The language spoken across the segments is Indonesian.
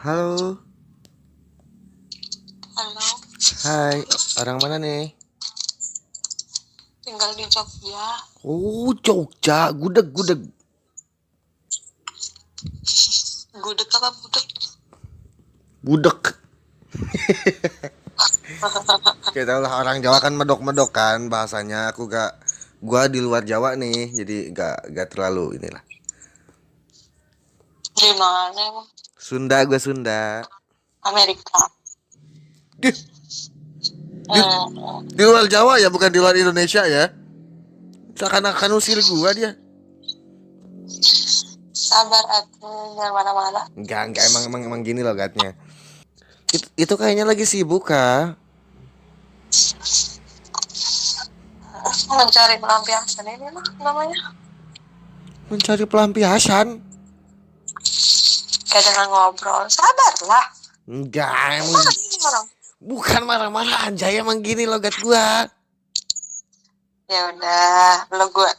Halo, Halo, hai, orang mana nih? tinggal di Jogja. Oh, Jogja, gudeg, gudeg, Gudeg apa budeg? gudeg. Kita lah orang Jawa kan medok-medok kan bahasanya. Gua di luar Jawa nih, jadi gak terlalu inilah. Di mana emang? Sunda, gua Sunda. Amerika. Di, di, Hmm, di luar Jawa ya, bukan di luar Indonesia ya. Seakan-akan usir gua dia. sabar aku, jangan marah-marah. Enggak, emang gini loh gatnya. Itu kayaknya lagi sibuk kah? Mencari pelampiasan ini lah namanya. Mencari pelampiasan. Kayak dengan ngobrol. Sabarlah. Enggak, emang Mana sih orang? bukan marah-marah aja emang gini logat gua. Ya udah, lo gue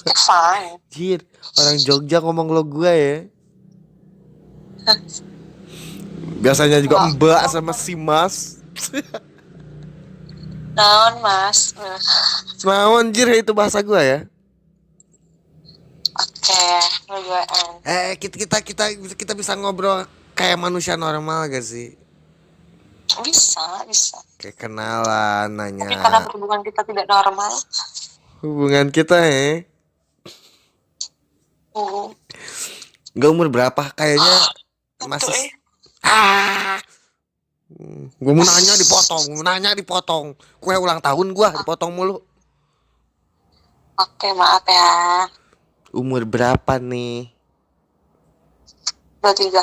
It's fine. Jir, orang Jogja ngomong lo gue ya. Biasanya juga Enggak. mbak sama si mas. Naon mas. Naon jir itu bahasa gue ya. Oke, lo gue Kita bisa ngobrol kayak manusia normal gak sih? Bisa. Kayak kenalan, Tapi karena nanya hubungan kita tidak normal. hubungan kita ya. Uh, Gak umur berapa kayaknya itu masih ah. Gue mau nanya dipotong. Kue ulang tahun gue dipotong mulu. Oke, maaf ya. Umur berapa nih? 23.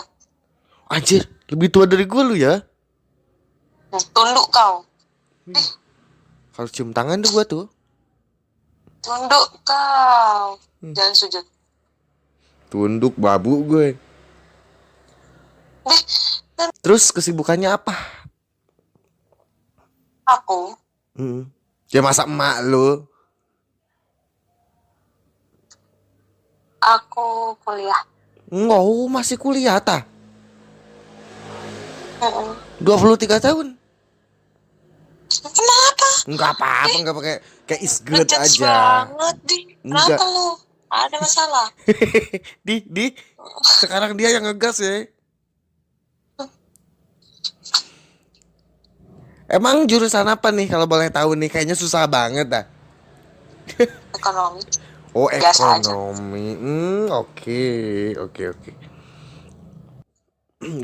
Anjir, lebih tua dari gue lu ya. Tunduk kau. Kalau cium tangan tuh gue tuh. Tunduk kau. Jangan sujud. Tunduk babu gue. Deh, dan Terus kesibukannya apa? aku, Ya masa emak lu? aku kuliah. Enggak, masih kuliah ta? Mm-mm. 23 tahun. Kenapa? Enggak apa-apa, enggak pakai kayak is good Ngejudge aja. banget, Di. Enggak. Kenapa lu? Ada masalah? Di sekarang dia yang ngegas ya. Emang jurusan apa nih kalau boleh tahu nih? Kayaknya susah banget dah. Ekonomi. Oh, Biasa aja. ekonomi. Oke, oke.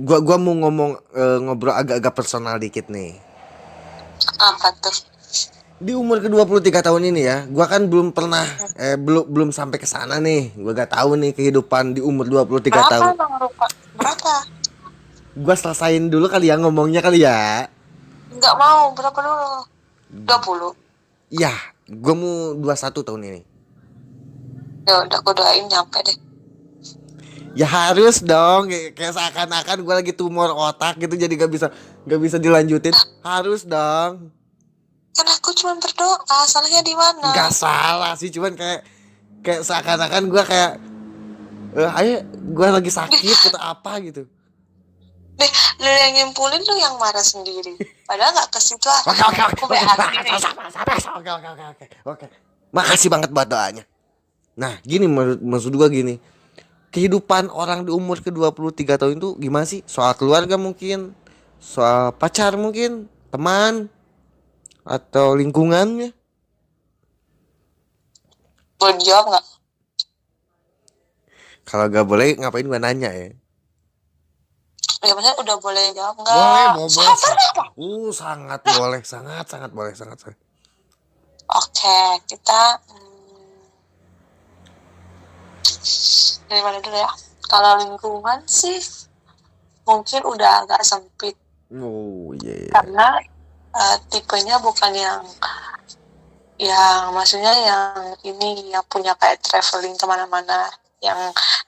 Gua mau ngobrol agak-agak personal dikit nih. Apa tuh? Di umur ke-23 tahun ini ya, gua kan belum pernah belum sampai ke sana nih. Gua gak tahu nih kehidupan di umur 23 Berapa tahun. emang rupa? Berapa? Gua selesain dulu kali ya ngomongnya kali ya. Enggak mau. Berapa dulu? 20. Ya, gua mau 21 tahun ini. Ya udah, aku doain nyampe deh. Ya harus dong, kayak seakan-akan gue lagi tumor otak gitu jadi gak bisa dilanjutin. Harus dong. Kan aku cuma berdoa. Salahnya di Nggak mana? salah sih, cuman kayak seakan-akan gue kayak ayo gue lagi sakit atau apa gitu. Deh, lu yang nyimpulin, lu yang marah sendiri. Padahal nggak ke situ Oke arahnya. oke oke Aku baik hati nih. oke. Makasih banget buat doanya. Nah gini maksud gue gini. Kehidupan orang di umur ke-23 tahun itu gimana sih? Soal keluarga mungkin, soal pacar mungkin, teman, atau lingkungannya. Boleh dijawab nggak? Kalau gak boleh ngapain gua nanya ya? Ya maksudnya udah boleh jawab Boleh, nggak? boleh. Sabar apa? Sangat boleh, sangat boleh, sangat. Oke, kita dari mana dulu ya? Kalau lingkungan sih mungkin udah agak sempit Oh iya. karena tipenya bukan yang maksudnya yang ini yang punya kayak traveling kemana-mana, yang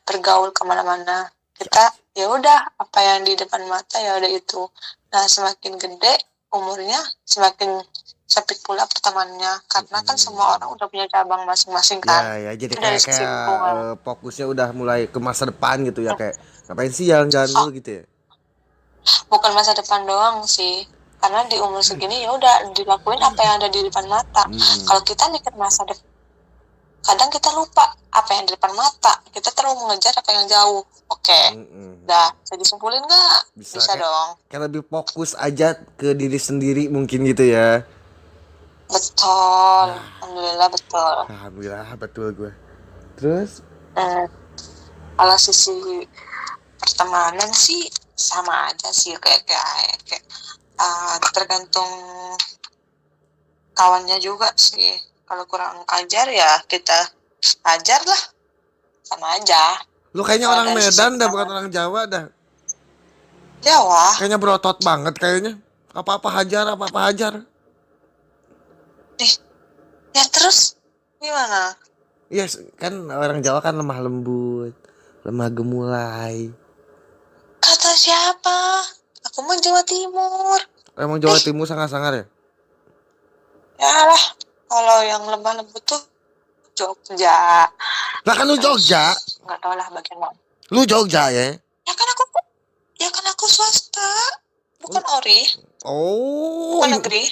bergaul kemana-mana. Kita ya udah apa yang di depan mata ya udah itu. Nah semakin gede umurnya semakin sempit pula pertemanannya, karena kan semua orang udah punya cabang masing-masing kan. Ya, jadi Itu dari kayak sisi kayak lingkungan. fokusnya udah mulai ke masa depan gitu ya, kayak ngapain sih jalan-jalan Oh, dulu gitu ya. bukan masa depan doang sih, karena di umur segini ya udah dilakuin apa yang ada di depan mata. Mm-mm. Kalau kita mikir masa depan, kadang kita lupa apa yang di depan mata, kita terlalu mengejar apa yang jauh. Oke, Mm-mm. dah bisa disimpulin nggak? Bisa Bisa dong. kayak lebih fokus aja ke diri sendiri mungkin gitu ya. Betul, Nah, alhamdulillah betul. alhamdulillah betul gue. Terus, Hmm, kalau sisi pertemanan sih sama aja sih, kayak tergantung kawannya juga sih. Kalau kurang ajar ya kita ajar lah, sama aja. lu kayaknya Kalau orang dari sisi Medan dah, bukan pertemanan orang Jawa dah. Jawa, Kayaknya berotot banget kayaknya. Apa-apa hajar, apa-apa hajar. nih ya terus gimana? Yes, kan orang Jawa kan lemah lembut, lemah gemulai. Kata siapa? Aku mah Jawa Timur. Emang Jawa Timur sangat-sangat ya? Ya lah, kalau yang lemah lembut tuh Jogja. Lah kan lu Terus Jogja, nggak tahu lah bagian mana. lu Jogja ya? Ya kan aku ya kan aku swasta, bukan ori, Oh, bukan negeri.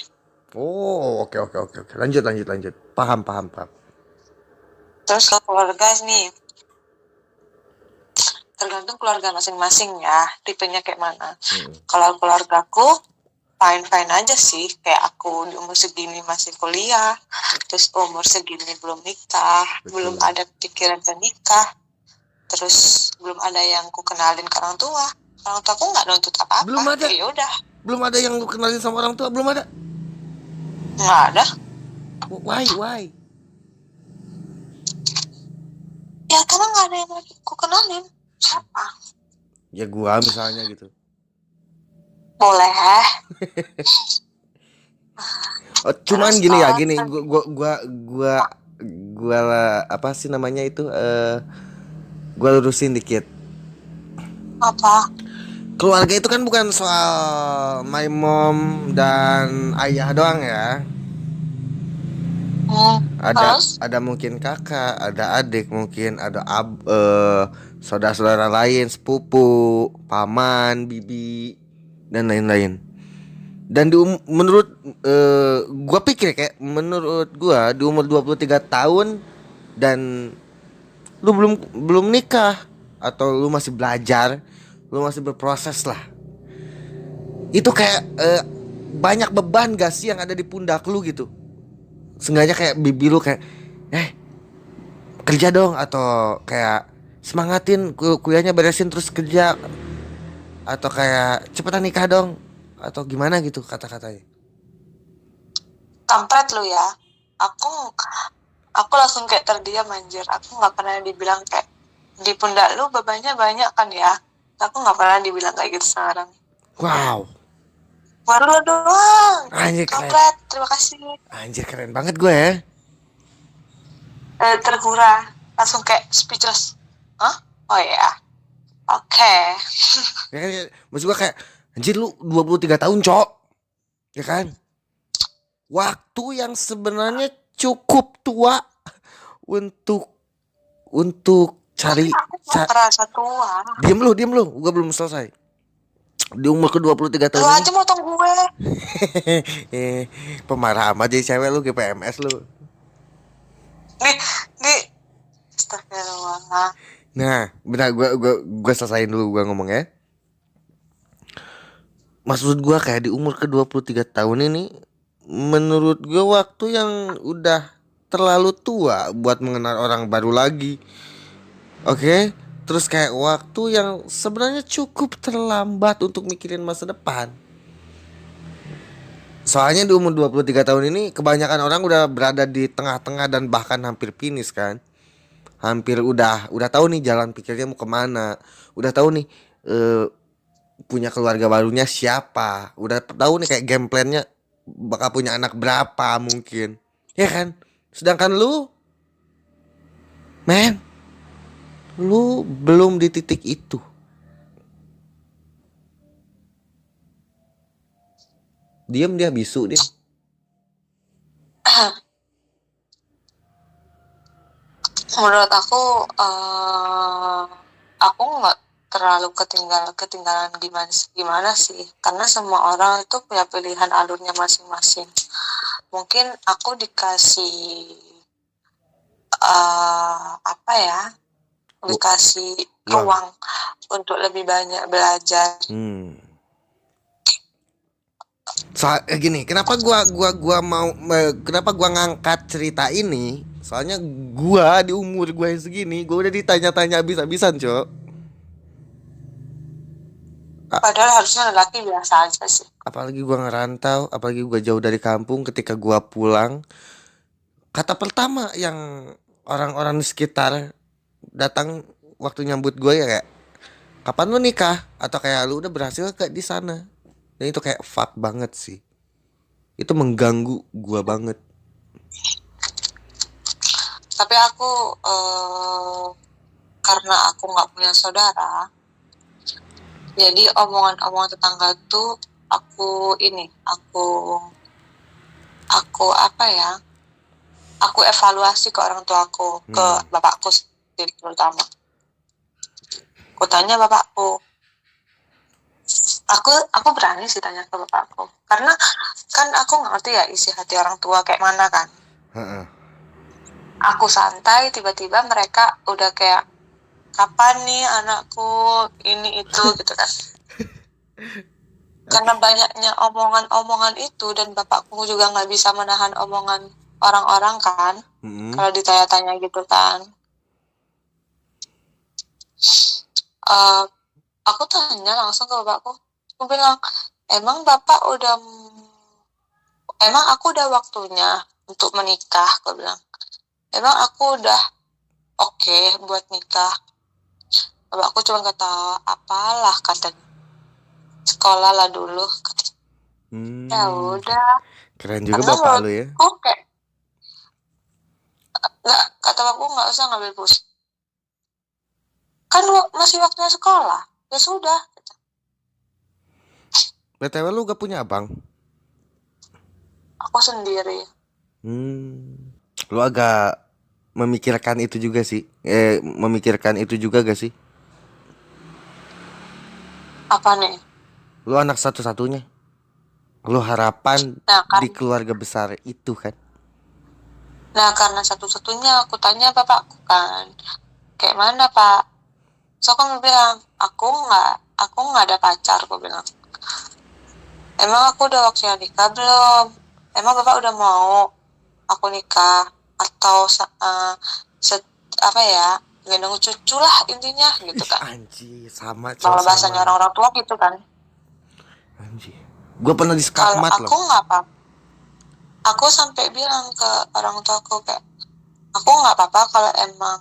oh, oke oke oke oke. Lanjut lanjut lanjut. Paham paham paham. Terus kalau keluarga nih, tergantung keluarga masing-masing ya, tipenya kayak mana. Kalau keluargaku fine fine aja sih, kayak aku di umur segini masih kuliah, terus umur segini belum nikah, belum ada pikiran ke nikah, terus belum ada yang ku kenalin ke orang tua. Orang tua aku nggak nuntut apa-apa. Belum ada. Ya udah, Belum ada yang lu kenalin sama orang tua, belum ada. nggak ada. Why? Ya karena nggak ada yang lagi ku kenalin. Siapa? Ya gua misalnya gitu. Boleh. Oh, cuman Terus gini ya, kalau gini gua lah, apa sih namanya itu, gua lurusin dikit. apa? Keluarga itu kan bukan soal my mom dan ayah doang ya. Ada Terus ada mungkin kakak, ada adik, mungkin ada saudara-saudara lain, sepupu, paman, bibi dan lain-lain. Dan menurut gua pikir kayak menurut gua di umur 23 tahun dan lu belum nikah atau lu masih belajar, lu masih berproses lah. Itu kayak banyak beban gak sih yang ada di pundak lu gitu. Sengaja kayak bibi lu kayak kerja dong, atau kayak semangatin kuliahnya beresin terus kerja, atau kayak cepetan nikah dong, atau gimana gitu kata-katanya. kampret lu ya. Aku aku langsung kayak terdiam anjir. Aku nggak pernah dibilang kayak di pundak lu bebannya banyak kan ya. Aku nggak pernah dibilang kayak gitu sekarang. Wow, Baru lu doang. anjir keren. Kampret, terima kasih. Anjir keren banget gue ya. Tergura, langsung kayak speechless. Hah? Oh ya, oke. Ya kan, maksud gue kayak anjir lu 23 tahun, Cok. Ya kan? Waktu yang sebenarnya cukup tua untuk cari Aku nggak merasa tua. Diem lu, gue belum selesai. Di umur ke 23 Lu tahun ini aja motong gue. pemarah amat jadi cewek lu, GPMS lu. Nih, astagfirullah. Nah, benar, gua selesain dulu gua ngomong ya. Maksud gua kayak di umur ke 23 tahun ini menurut gua waktu yang udah terlalu tua buat mengenal orang baru lagi. Oke? Terus kayak waktu yang sebenarnya cukup terlambat untuk mikirin masa depan. Soalnya di umur 23 tahun ini kebanyakan orang udah berada di tengah-tengah dan bahkan hampir finish kan. Hampir udah tahu nih jalan pikirnya mau kemana. Udah tahu nih punya keluarga barunya siapa. Udah tahu nih kayak game plan-nya bakal punya anak berapa mungkin. Ya kan? Sedangkan men, lu belum di titik itu. Diem dia bisu dia. Menurut aku nggak terlalu ketinggalan gimana gimana sih, karena semua orang itu punya pilihan alurnya masing-masing. Mungkin aku dikasih apa ya, dikasih Uang. ruang untuk lebih banyak belajar. Gini, kenapa kenapa gua ngangkat cerita ini? Soalnya gua di umur gua yang segini, gua udah ditanya-tanya habis-habisan, Cok. Padahal harusnya lelaki biasa aja sih. Apalagi gua ngerantau, apalagi gua jauh dari kampung. Ketika gua pulang, kata pertama yang orang-orang di sekitar datang waktu nyambut gue ya kayak, kapan lu nikah? Atau kayak lu udah berhasil gak di sana? Dan itu kayak fuck banget sih. Itu mengganggu gua banget. Tapi aku karena aku nggak punya saudara, jadi omongan-omongan tetangga tuh aku apa ya, aku evaluasi ke orang tua aku, ke bapakku sendiri terutama. Aku tanya bapakku, aku berani sih tanya ke bapakku, karena kan aku nggak ngerti ya isi hati orang tua kayak mana kan. Aku santai, tiba-tiba mereka udah kayak, kapan nih anakku ini itu gitu kan. Karena banyaknya omongan-omongan itu, dan bapakku juga nggak bisa menahan omongan orang-orang kan. Kalau ditanya-tanya gitu kan. Aku tanya langsung ke bapakku. Aku bilang, emang aku udah waktunya untuk menikah? Aku bilang, emang aku udah oke buat nikah? Bapakku cuma kata, apalah katanya, sekolah lah dulu katanya. Ya udah. Keren juga Karena bapak lu ya. Kayak kata bapakku nggak usah ngambil pusing. Kan masih waktunya sekolah. Ya sudah. BTW lu gak punya abang? Aku sendiri. Lu agak memikirkan itu juga sih. Memikirkan itu juga gak sih? Apa nih? Lu anak satu-satunya. Lu harapan di keluarga besar itu kan. Nah, karena satu-satunya aku tanya bapakku kan, kayak mana pak? So aku bilang, aku nggak ada pacar. Aku bilang, emang aku udah waktunya nikah belum? Emang bapak udah mau aku nikah? Atau apa ya, gendong cucu lah intinya gitu kan. Anjir, sama. Kalau bahasanya orang-orang tua gitu kan. Anjir, gue pernah di skakmat loh. Aku nggak apa-apa. Aku sampai bilang ke orang tua aku kayak, aku nggak apa-apa kalau emang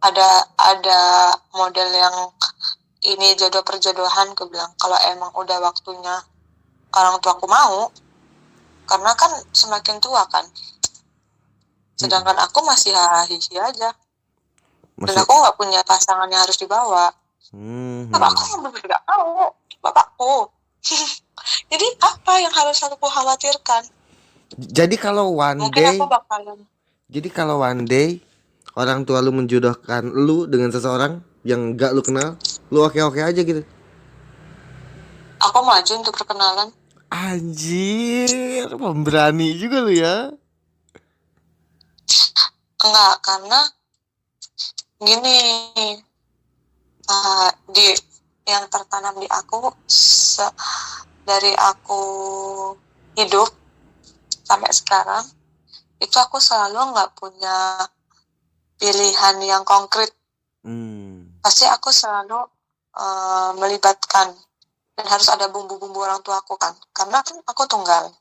ada model yang ini jodoh perjodohan. Aku bilang, kalau emang udah waktunya orang tua aku mau, karena kan semakin tua kan, sedangkan aku masih hihi aja. Dan aku nggak punya pasangan yang harus dibawa. Bapakku nggak tahu, bapakku. Jadi apa yang harus aku khawatirkan? Jadi kalau one day orang tua lu menjodohkan lu dengan seseorang yang gak lu kenal, lu oke-oke aja gitu? Aku maju untuk perkenalan. Anjir, pemberani juga lu ya. Enggak, karena gini, di yang tertanam di aku dari aku hidup sampai sekarang, itu aku selalu nggak punya pilihan yang konkret. Pasti aku selalu melibatkan, dan harus ada bumbu-bumbu orang tua aku kan, karena kan aku tunggal.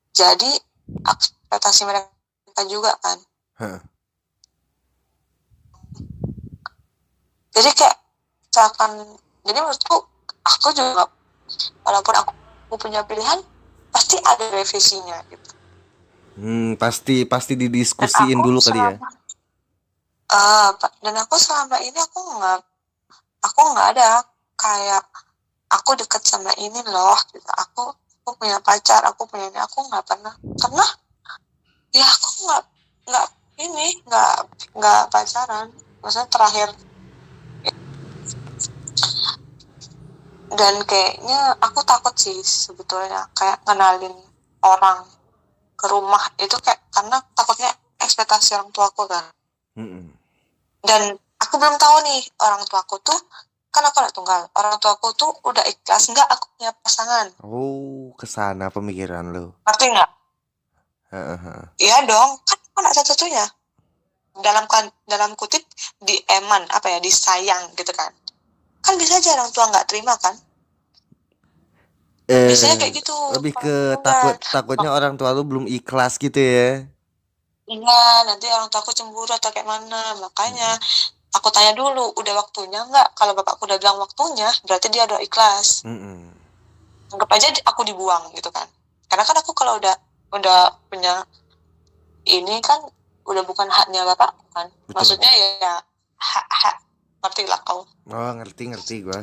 Jadi ekspektasi mereka juga kan. Jadi kayak jadi menurutku, aku juga walaupun aku punya pilihan, pasti ada revisinya gitu. Pasti didiskusiin dulu kali ya. Dan aku selama ini aku nggak ada kayak aku deket sama ini loh gitu. Aku punya pacar, aku punya ini, aku nggak pernah karena ya aku nggak ini nggak pacaran, maksudnya terakhir. Dan kayaknya aku takut sih sebetulnya kayak kenalin orang ke rumah itu kayak karena takutnya ekspektasi orang tua aku kan. Mm-mm. Dan aku belum tahu nih orang tuaku tuh, kan aku anak tunggal, orang tuaku tuh udah ikhlas nggak aku punya pasangan, Oh, kesana pemikiran lo. ngerti nggak? Heeh. Iya dong, kan aku anak satu-satunya, dalam kutip dieman apa ya, disayang gitu kan. Kan bisa aja orang tua nggak terima kan, biasanya kayak gitu Lebih orang ke tunggal. takutnya orang tua lu belum ikhlas gitu ya. Iya, nanti orang tua aku cemburu atau kayak mana, makanya aku tanya dulu udah waktunya nggak. Kalau bapakku udah bilang waktunya, berarti dia udah ikhlas. Mm-mm. Anggap aja aku dibuang gitu kan, karena kan aku kalau udah punya ini kan udah bukan haknya bapakku kan, Betul. maksudnya ya hak hak, ngerti lah kau. Oh, ngerti gua.